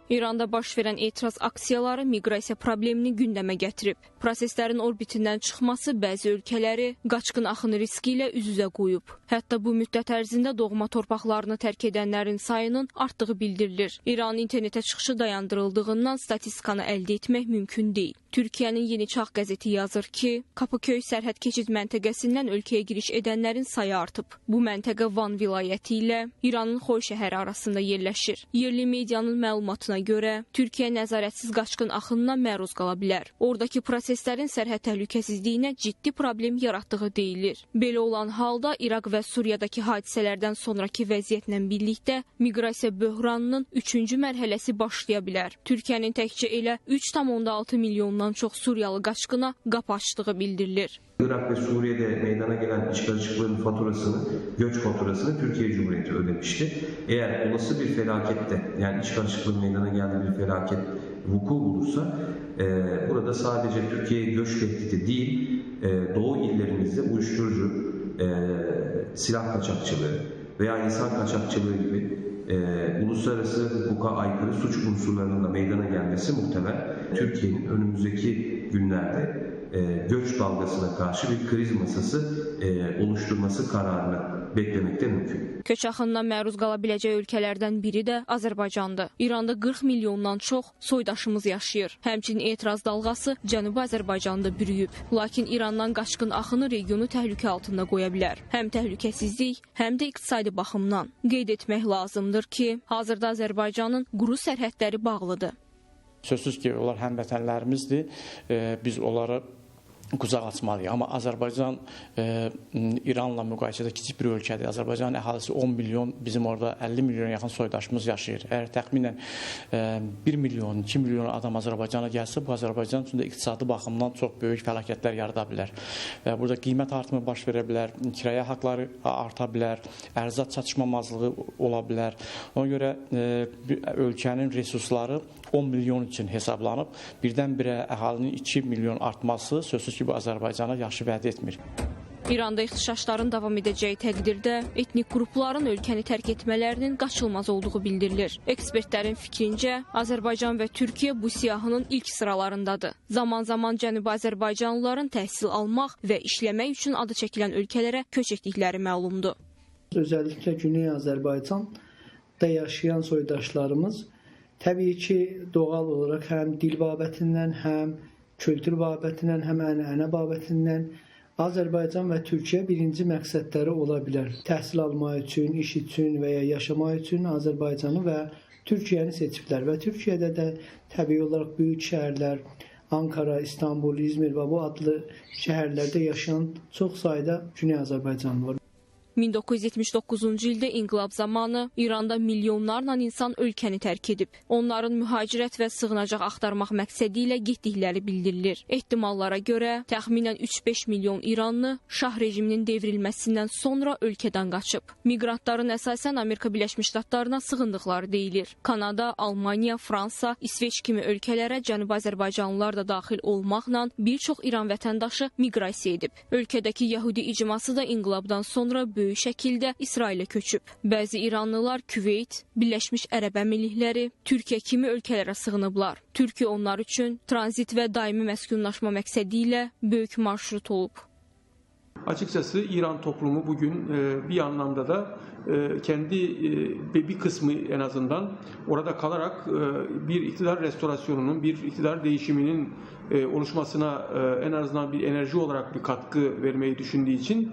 İranda baş verən etiraz aksiyaları miqrasiya problemini gündəmə gətirib. Proseslərin orbitindən çıxması bəzi ölkələri qaçqın axını riski ilə üz-üzə qoyub. Hətta bu müddət ərzində doğma torpaqlarını tərk edənlərin sayının artdığı bildirilir. İranın internetə çıxışı dayandırıldığından statistikanı əldə etmək mümkün deyil. Türkiyənin Yeni Çağ qəzeti yazır ki, Kapıköy sərhəd keçid məntəqəsindən ölkəyə giriş edənlərin sayı artıb. Bu məntəqə Van vilayəti ilə İranın Xoy şəhəri arasında yerləşir. Yerli medianın məlumatına görə Türkiyə nəzarətsiz qaçqın axınına məruz qala bilər. Oradakı proseslərin sərhəd təhlükəsizliyinə ciddi problem yaratdığı deyilir. Belə olan halda İraq və Suriyadakı hadisələrdən sonraki vəziyyətlə birlikdə miqrasiya böhranının 3-cü mərhələsi başlaya bilər. Türkiyənin təkcə elə 3,6 milyondan çox Suriyalı qaçqına qapı açdığı bildirilir. Irak ve Suriye'de meydana gelen iç karışıklığın göç faturasını Türkiye Cumhuriyeti ödemişti. Eğer olası bir felakette, yani iç karışıklığın meydana geldiği bir felaket vuku bulursa, burada sadece Türkiye'ye göç tehdidi değil, Doğu illerimizde uyuşturucu, silah kaçakçılığı veya insan kaçakçılığı gibi uluslararası hukuka aykırı suç unsurlarının da meydana gelmesi muhtemel. Türkiye'nin önümüzdeki günlerde göç dalgasına karşı bir kriz masası oluşturması kararını beklemekte mümkün. Köç axınına məruz qala biləcək ölkələrdən biri də Azərbaycandır. İranda 40 milyondan çox soydaşımız yaşayır. Həmçinin etiraz dalğası Cənubi Azərbaycanda bürüyüb. Lakin İrandan qaçqın axını regionu təhlükə altında qoya bilər. Həm təhlükəsizlik, həm də iqtisadi baxımdan. Qeyd etmək lazımdır ki, hazırda Azərbaycanın quru sərhədləri bağlıdır. Sözsüz ki, onlar həmvətənlərimizdir. Biz onları qucaq açmalıyıq. Amma Azərbaycan İranla müqayisədə kiçik bir ölkədir. Azərbaycanın əhalisi 10 milyon, bizim orada 50 milyona yaxın soydaşımız yaşayır. Əgər təxminən 1 milyon, 2 milyon adam Azərbaycana gəlsə, bu Azərbaycan üçün də iqtisadi baxımdan çox böyük fəlakətlər yarada bilər. Burada qiymət artımı baş verə bilər, kirayə haqları arta bilər, ərzaq çatışmamazlığı ola bilər. Ona görə ölkənin resursları 10 milyon üçün hesablanıb, birdən-birə əhalinin 2 milyon artması sözsüz ki, bu Azərbaycana yaxşı vəd etmir. İranda ixtişaşların davam edəcəyi təqdirdə etnik qrupların ölkəni tərk etmələrinin qaçılmaz olduğu bildirilir. Ekspertlərin fikrincə, Azərbaycan və Türkiyə bu siyahının ilk sıralarındadır. Zaman-zaman Cənubi Azərbaycanlıların təhsil almaq və işləmək üçün adı çəkilən ölkələrə köç etdikləri məlumdur. Özəlliklə Güney Azərbaycanda yaşayan soydaşlarımız təbii ki, doğal olaraq həm dil babətindən, həm kültür babətindən, həm ənənə babətindən Azərbaycan və Türkiyə birinci məqsədləri ola bilər. Təhsil almaq üçün, iş üçün və ya yaşamaq üçün Azərbaycanı və Türkiyəni seçiblər və Türkiyədə də təbii olaraq böyük şəhərlər, Ankara, İstanbul, İzmir və bu adlı şəhərlərdə yaşayan çox sayda Güney Azərbaycanlı var. 1979-cu ildə inqilab zamanı İranda milyonlarla insan ölkəni tərk edib. Onların mühacirət və sığınacaq axtarmaq məqsədi ilə getdikləri bildirilir. Ehtimallara görə təxminən 3-5 milyon İranlı şah rejiminin devrilməsindən sonra ölkədən qaçıb. Miqrantların əsasən Amerika Birləşmiş Ştatlarına sığındıqları deyilir. Kanada, Almaniya, Fransa, İsveç kimi ölkələrə Cənubi Azərbaycanlılar da daxil olmaqla bir çox İran vətəndaşı miqrasiya edib. Ölkədəki Yəhudi icması da inqilabdan sonra böyük şəkildə İsrailə köçüb. Bəzi İranlılar Küveyt, Birləşmiş Ərəb Əmirlikləri, Türkiyə kimi ölkələrə sığınıblar. Türkiyə onlar üçün tranzit və daimi məskunlaşma məqsədi ilə böyük marşrut olub. Açıkçası İran toplumu bugün bir anlamda da kendi bir kısmı en azından orada kalarak bir iktidar restorasyonunun, bir iktidar değişiminin oluşmasına en azından bir enerji olarak bir katkı vermeyi düşündüğü için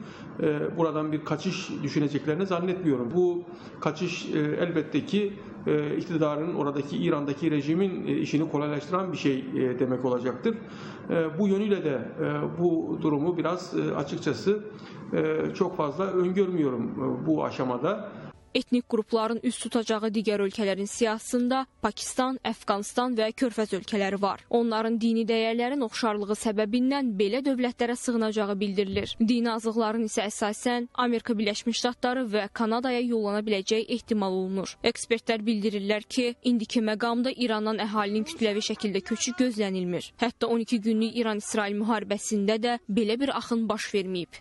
buradan bir kaçış düşüneceklerini zannetmiyorum. Bu kaçış elbette ki iktidarın oradaki İran'daki rejimin işini kolaylaştıran bir şey demek olacaktır. Bu yönüyle de bu durumu biraz açıkçası çok fazla öngörmüyorum bu aşamada. Etnik qrupların üst tutacağı digər ölkələrin siyasətində Pakistan, Əfqanistan və Körfəz ölkələri var. Onların dini dəyərlərin oxşarlığı səbəbindən belə dövlətlərə sığınacağı bildirilir. Dini azıqların isə əsasən Amerika Birləşmiş Ştatları və Kanadaya yollana biləcəyi ehtimal olunur. Ekspertlər bildirirlər ki, indiki məqamda İrandan əhalinin kütləvi şəkildə köçü gözlənilmir. Hətta 12 günlük İran-İsrail müharibəsində də belə bir axın baş verməyib.